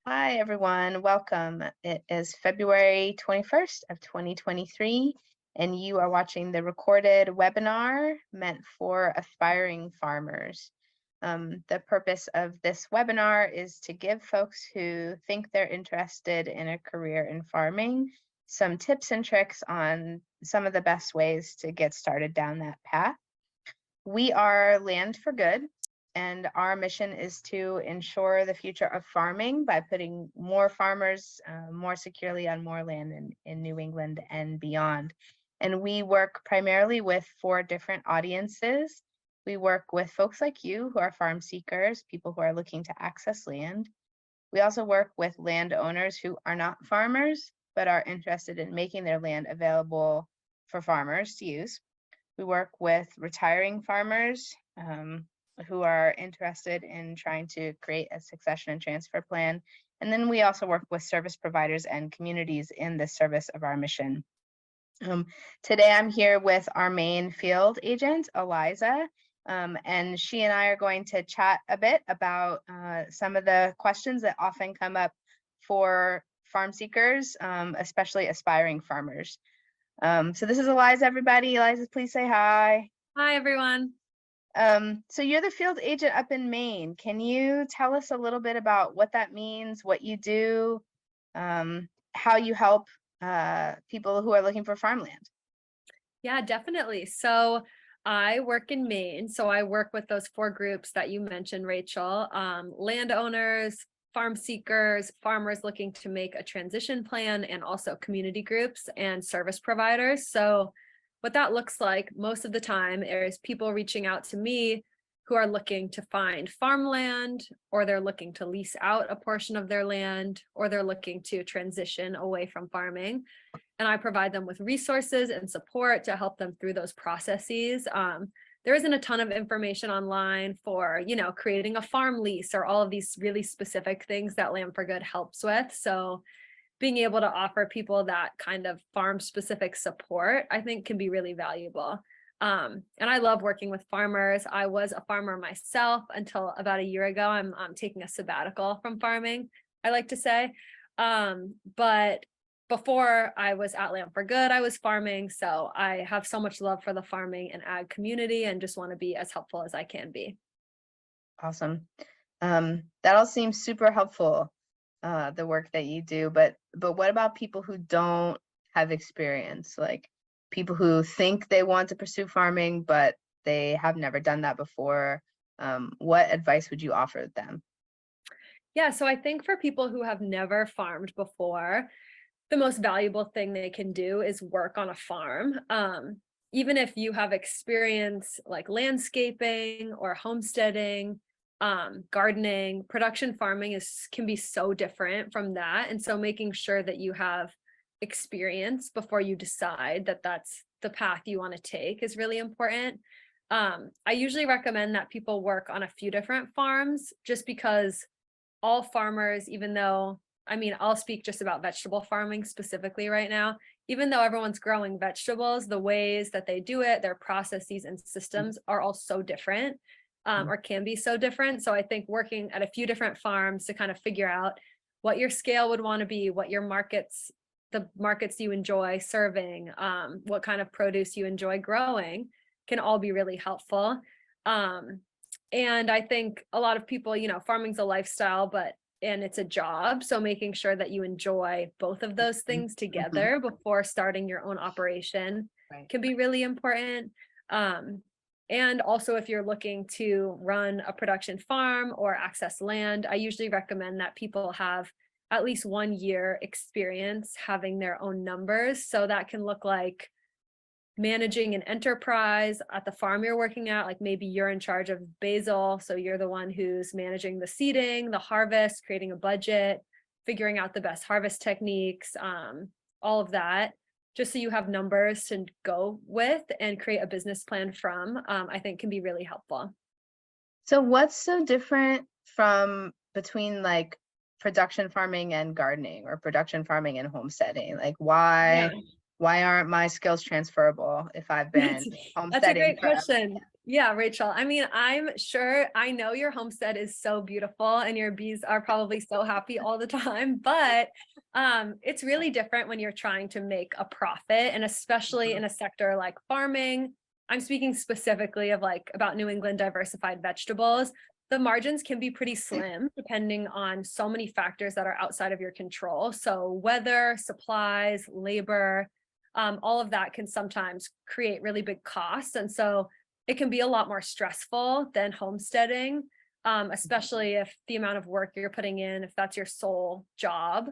Hi, everyone. Welcome. It is February 21st of 2023, and you are watching the recorded webinar meant for aspiring farmers. The purpose of this webinar is to give folks who think they're interested in a career in farming some tips and tricks on some of the best ways to get started down that path. We are Land for Good, and our mission is to ensure the future of farming by putting more farmers more securely on more land in New England and beyond. And we work primarily with four different audiences. We work with folks like you who are farm seekers, people who are looking to access land. We also work with landowners who are not farmers, but are interested in making their land available for farmers to use. We work with retiring farmers who are interested in trying to create a succession and transfer plan. And then we also work with service providers and communities in the service of our mission. Today I'm here with our Maine Field Agent, Eliza, and she and I are going to chat a bit about some of the questions that often come up for farm seekers, especially aspiring farmers. So this is Eliza, everybody. Eliza, please say hi. Hi, everyone. So you're the field agent up in Maine. Can you tell us a little bit about what that means, what you do, how you help people who are looking for farmland? Yeah, definitely. So I work in Maine. So I work with those four groups that you mentioned, Rachel, landowners, farm seekers, farmers looking to make a transition plan, and also community groups and service providers. So what that looks like most of the time is people reaching out to me who are looking to find farmland, or they're looking to lease out a portion of their land, or they're looking to transition away from farming. And I provide them with resources and support to help them through those processes. There isn't a ton of information online for, creating a farm lease or all of these really specific things that Land for Good helps with. So being able to offer people that kind of farm specific support, I think can be really valuable. And I love working with farmers. I was a farmer myself until about a year ago. I'm taking a sabbatical from farming, I like to say. But before I was at Land for Good, I was farming. So I have so much love for the farming and ag community and just want to be as helpful as I can be. Awesome. That all seems super helpful, the work that you do, but what about people who don't have experience, like people who think they want to pursue farming, but they have never done that before? What advice would you offer them? Yeah, so I think for people who have never farmed before, the most valuable thing they can do is work on a farm. Even if you have experience like landscaping or homesteading, gardening, production farming can be so different from that. And so making sure that you have experience before you decide that that's the path you want to take is really important. I usually recommend that people work on a few different farms just because all farmers, even though, I'll speak just about vegetable farming specifically right now. Even though everyone's growing vegetables, the ways that they do it, their processes and systems are all so different, or can be so different. So I think working at a few different farms to kind of figure out what your scale would want to be, what your the markets you enjoy serving, what kind of produce you enjoy growing can all be really helpful. And I think a lot of people, farming's a lifestyle, and it's a job. So making sure that you enjoy both of those things together before starting your own operation can be really important. And also if you're looking to run a production farm or access land, I usually recommend that people have at least 1 year experience having their own numbers. So that can look like managing an enterprise at the farm you're working at, like maybe you're in charge of basil, so you're the one who's managing the seeding, the harvest, creating a budget, figuring out the best harvest techniques, all of that, just so you have numbers to go with and create a business plan from, I think can be really helpful. So what's so different between like production farming and gardening, or production farming and homesteading? Like why aren't my skills transferable if I've been That's a homesteading great forever? question. Yeah, Rachel. I mean, I'm sure I know your homestead is so beautiful and your bees are probably so happy all the time, but it's really different when you're trying to make a profit, and especially Mhm. in a sector like farming. I'm speaking specifically of like about New England diversified vegetables. The margins can be pretty slim depending on so many factors that are outside of your control. So weather, supplies, labor, all of that can sometimes create really big costs. And so it can be a lot more stressful than homesteading, especially if the amount of work you're putting in, if that's your sole job.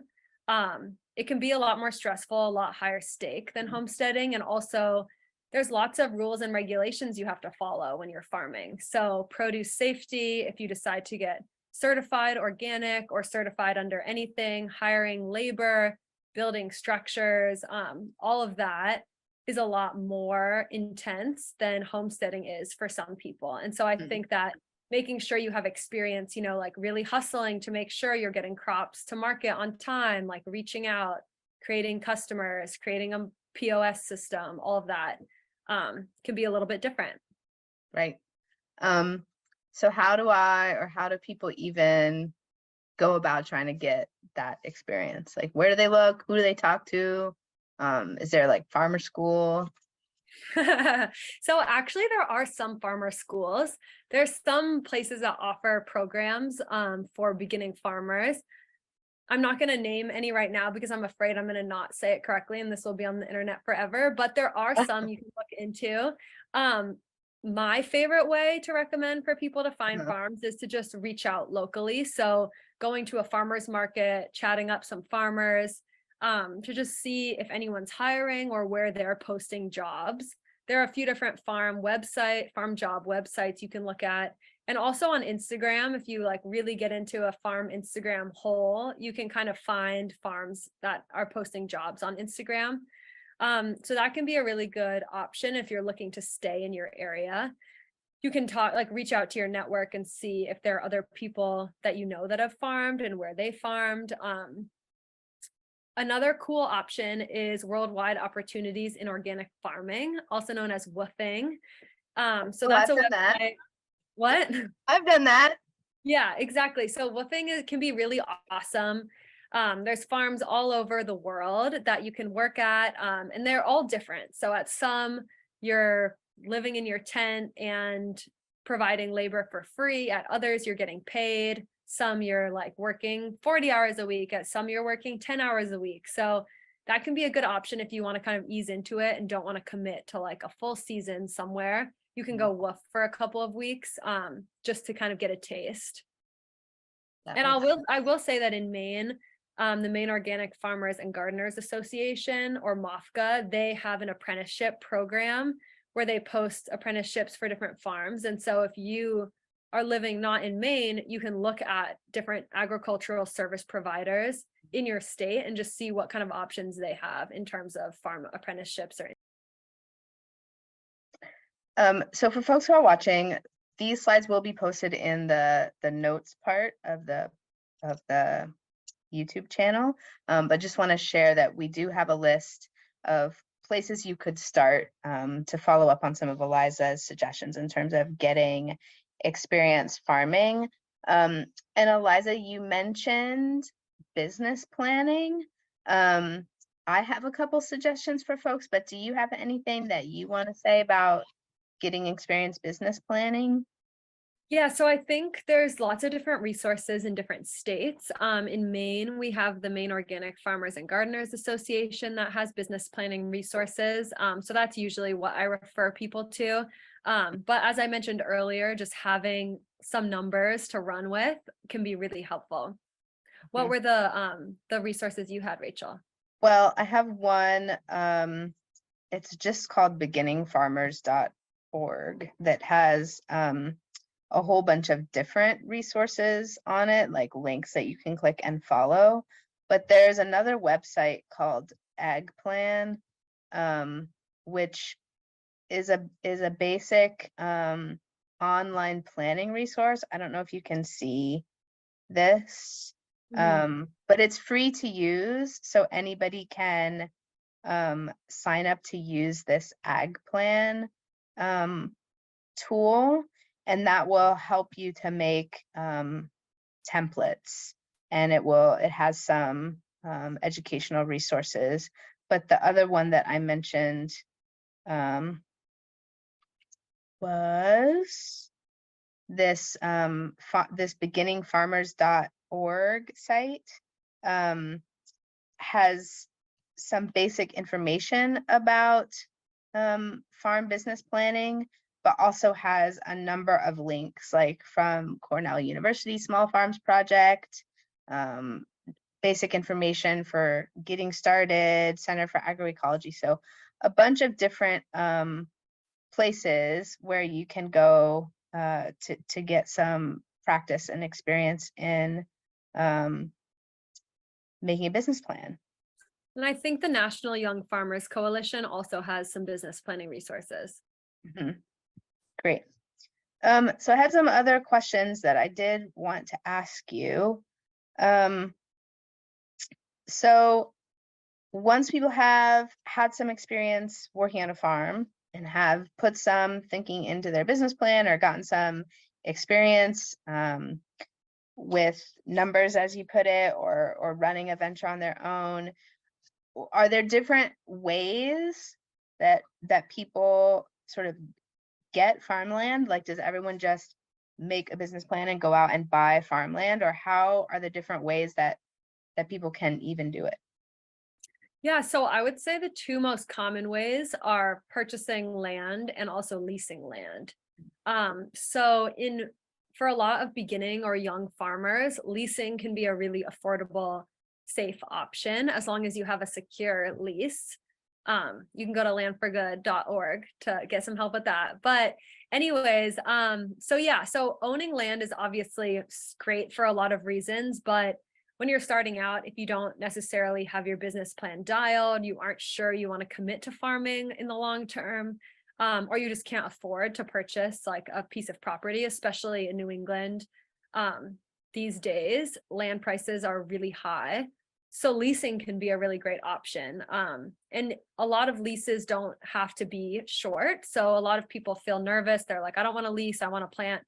It can be a lot more stressful, a lot higher stake than homesteading. And also, there's lots of rules and regulations you have to follow when you're farming. So, produce safety, if you decide to get certified organic or certified under anything, hiring labor, building structures, all of that is a lot more intense than homesteading is for some people. And so I Mhm. think that making sure you have experience, like really hustling to make sure you're getting crops to market on time, like reaching out, creating customers, creating a POS system, all of that can be a little bit different. Right. Um, so how do people even go about trying to get that experience? Like, where do they look? Who do they talk to? Is there like farmer school? So actually there are some farmer schools. There's some places that offer programs for beginning farmers. I'm not going to name any right now because I'm afraid I'm going to not say it correctly and this will be on the internet forever, but there are some you can look into. Um, my favorite way to recommend for people to find Uh-huh. farms is to just reach out locally. So going to a farmer's market, chatting up some farmers, to just see if anyone's hiring or where they're posting jobs. There are a few different farm job websites you can look at. And also on Instagram, if you like really get into a farm Instagram hole, you can kind of find farms that are posting jobs on Instagram. So that can be a really good option if you're looking to stay in your area. You can reach out to your network and see if there are other people that you know that have farmed and where they farmed. Another cool option is worldwide opportunities in organic farming, also known as woofing. So Oh, that's I've a done that. website. What? I've done that. Yeah, exactly. So woofing can be really awesome. There's farms all over the world that you can work at, and they're all different. So at some, you're living in your tent and providing labor for free. At others, you're getting paid. Some you're like working 40 hours a week. At some, you're working 10 hours a week. So that can be a good option if you want to kind of ease into it and don't want to commit to like a full season somewhere. You can Mhm. go woof for a couple of weeks, just to kind of get a taste. That And makes I will say that in Maine, the Maine Organic Farmers and Gardeners Association, or MOFGA, they have an apprenticeship program where they post apprenticeships for different farms. And so if you are living not in Maine, you can look at different agricultural service providers in your state and just see what kind of options they have in terms of farm apprenticeships or So for folks who are watching, these slides will be posted in the notes part of the YouTube channel. But just want to share that we do have a list of places you could start to follow up on some of Eliza's suggestions in terms of getting experience farming. And Eliza, you mentioned business planning. Um, I have a couple suggestions for folks, but do you have anything that you want to say about getting experience business planning? Yeah, so I think there's lots of different resources in different states. In Maine, we have the Maine Organic Farmers and Gardeners Association that has business planning resources. So that's usually what I refer people to. But as I mentioned earlier, just having some numbers to run with can be really helpful. What Mhm. were the resources you had, Rachel? Well, I have one. It's just called beginningfarmers.org that has a whole bunch of different resources on it, like links that you can click and follow. But there's another website called AgPlan, which is a basic online planning resource. I don't know if you can see this, Mhm. but it's free to use, so anybody can sign up to use this ag plan um, tool, and that will help you to make templates, and it has some educational resources. But the other one that I mentioned was this this beginningfarmers.org site. Has some basic information about farm business planning, but also has a number of links, like from Cornell University Small Farms Project, basic information for getting started, Center for Agroecology. So a bunch of different places where you can go to get some practice and experience in making a business plan. And I think the National Young Farmers Coalition also has some business planning resources. Great. So I had some other questions that I did want to ask you. So once people have had some experience working on a farm and have put some thinking into their business plan or gotten some experience with numbers, as you put it, or running a venture on their own, are there different ways that people sort of get farmland? Like, does everyone just make a business plan and go out and buy farmland, or how are the different ways that people can even do it? Yeah, so I would say the two most common ways are purchasing land and also leasing land. For a lot of beginning or young farmers, leasing can be a really affordable, safe option as long as you have a secure lease. You can go to landforgood.org to get some help with that. But anyways, so owning land is obviously great for a lot of reasons, but when you're starting out, if you don't necessarily have your business plan dialed, you aren't sure you want to commit to farming in the long term, or you just can't afford to purchase like a piece of property, especially in New England. These days, land prices are really high. So leasing can be a really great option. And a lot of leases don't have to be short. So a lot of people feel nervous. They're like, I don't want to lease. I want to plant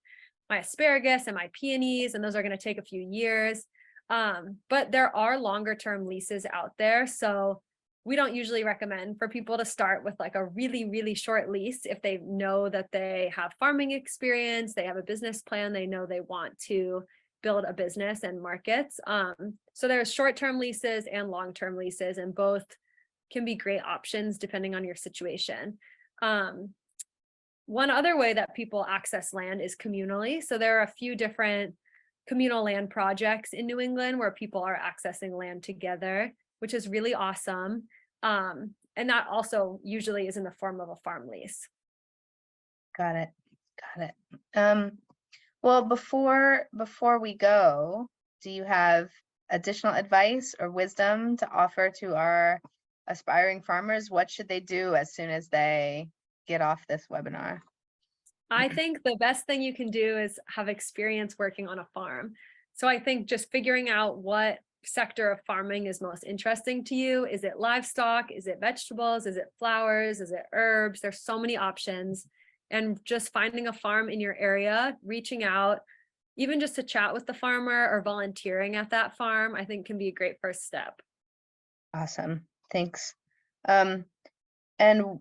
my asparagus and my peonies, and those are going to take a few years. But there are longer term leases out there. So we don't usually recommend for people to start with like a really, really short lease if they know that they have farming experience, they have a business plan, they know they want to build a business and markets. So there's short-term leases and long-term leases, and both can be great options depending on your situation. One other way that people access land is communally. So there are a few different communal land projects in New England where people are accessing land together, which is really awesome. And that also usually is in the form of a farm lease. Got it. Well, before we go, do you have additional advice or wisdom to offer to our aspiring farmers? What should they do as soon as they get off this webinar? I think the best thing you can do is have experience working on a farm. So I think just figuring out what sector of farming is most interesting to you. Is it livestock? Is it vegetables? Is it flowers? Is it herbs? There's so many options. And just finding a farm in your area, reaching out, even just to chat with the farmer or volunteering at that farm, I think can be a great first step. Awesome. Thanks. And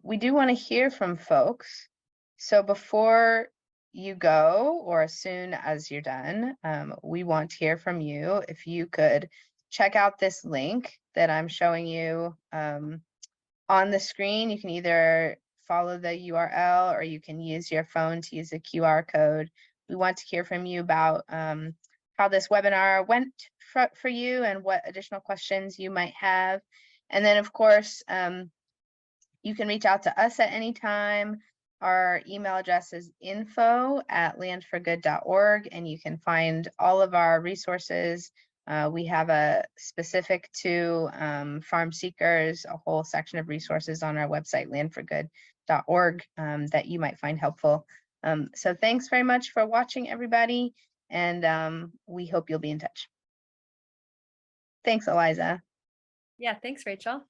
we do want to hear from folks. So before you go, or as soon as you're done, we want to hear from you. If you could check out this link that I'm showing you on the screen, you can either follow the URL or you can use your phone to use the QR code. We want to hear from you about how this webinar went for you and what additional questions you might have. And then, of course, you can reach out to us at any time. Our email address is info@landforgood.org, and you can find all of our resources. We have a specific to farm seekers, a whole section of resources on our website, landforgood.org, that you might find helpful. So thanks very much for watching, everybody, and we hope you'll be in touch. Thanks, Eliza. Yeah, thanks, Rachel.